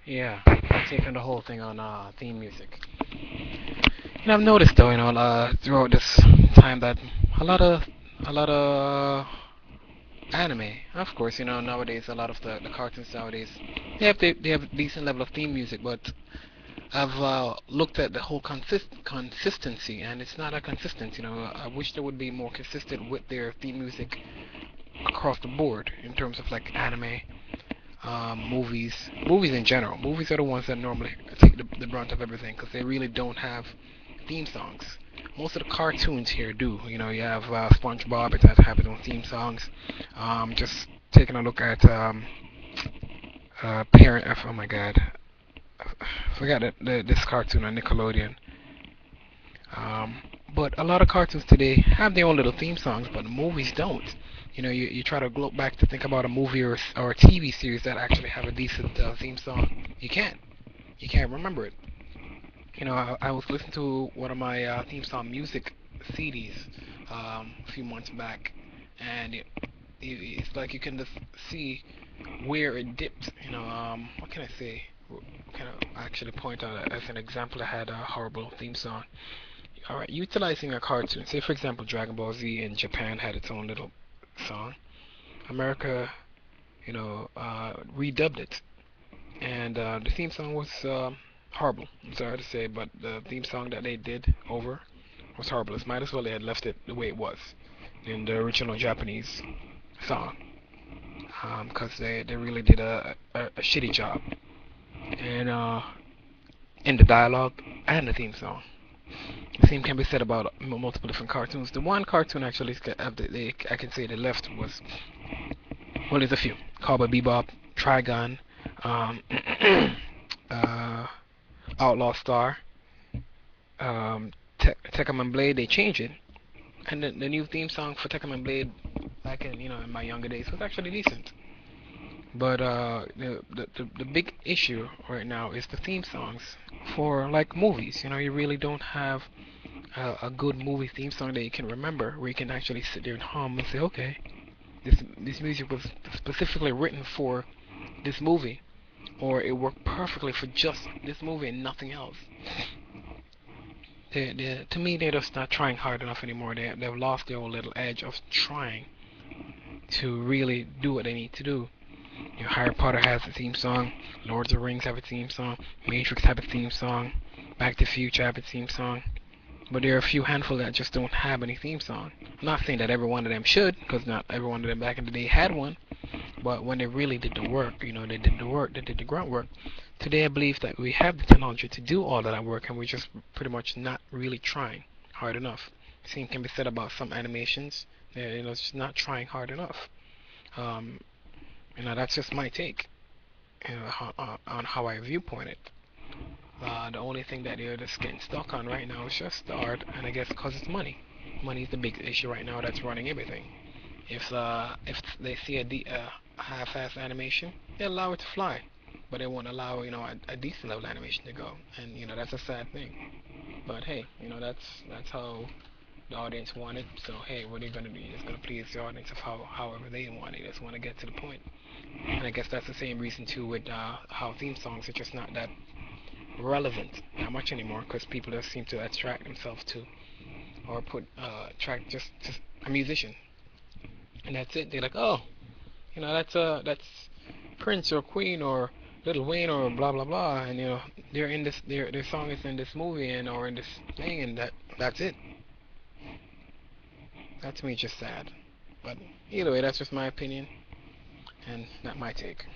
Yeah, taking the whole thing on theme music. I've noticed though, throughout this time that a lot of a lot of anime, of course, nowadays a lot of the cartoons nowadays they have a decent level of theme music, but I've looked at the whole consistency, and it's not a consistent. I wish there would be more consistent with their theme music across the board in terms of like anime, movies in general. Movies are the ones that normally take the brunt of everything because they really don't have theme songs. Most of the cartoons here do. You have SpongeBob, it has to have its own theme songs. Just taking a look at Parent. Oh my God, I forgot this cartoon on Nickelodeon. Um, but a lot of cartoons today have their own little theme songs, but movies don't. You try to look back to think about a movie or a TV series that actually have a decent theme song. You can't. You can't remember it. I was listening to one of my theme song music CDs a few months back, and it's like you can just see where it dipped. What can I say? Kind of actually point out as an example. I had a horrible theme song. All right, utilizing a cartoon. Say, for example, Dragon Ball Z in Japan had its own little song. America, redubbed it, and the theme song was horrible. I'm sorry to say, but the theme song that they did over was horrible. It might as well they had left it the way it was in the original Japanese song, because they really did a shitty job, and in the dialogue and the theme song. The same can be said about multiple different cartoons. The one cartoon actually I can say they left was, well, there's a few. Cowboy Bebop, Trigun, um, uh, Outlaw Star, Tekkaman Blade. They changed it, and the new theme song for Tekkaman Blade back in my younger days was actually decent. But the big issue right now is the theme songs for like movies. You really don't have a good movie theme song that you can remember, where you can actually sit there and hum and say, okay, this music was specifically written for this movie, or it worked perfectly for just this movie and nothing else. To me, they're just not trying hard enough anymore. They've lost their own little edge of trying to really do what they need to do. Harry Potter has a theme song, Lord of the Rings have a theme song, Matrix have a theme song, Back to the Future have a theme song. But there are a few handful that just don't have any theme song. I'm not saying that every one of them should, because not every one of them back in the day had one. But when they really did the work, they did the work, they did the groundwork. Today I believe that we have the technology to do all of that work, and we're just pretty much not really trying hard enough. Same can be said about some animations. It's just not trying hard enough. Um, that's just my take, on how I viewpoint it. The only thing that they're just getting stuck on right now is just the art, and I guess because it's money. Money is the big issue right now that's running everything. If they see a half-ass animation, they allow it to fly, but they won't allow a decent level animation to go, and that's a sad thing. But hey, that's how the audience want it. So hey, what are you gonna do? You're just gonna please the audience of however they want it. They just want to get to the point. And I guess that's the same reason too with how theme songs are just not that relevant that much anymore, because people just seem to attract themselves to or put attract just a musician, and that's it. They're like, oh, that's Prince or Queen or Little Wayne or blah blah blah, and they're in this their song is in this movie and or in this thing, and that's it. That to me is just sad. But either way, that's just my opinion and not my take.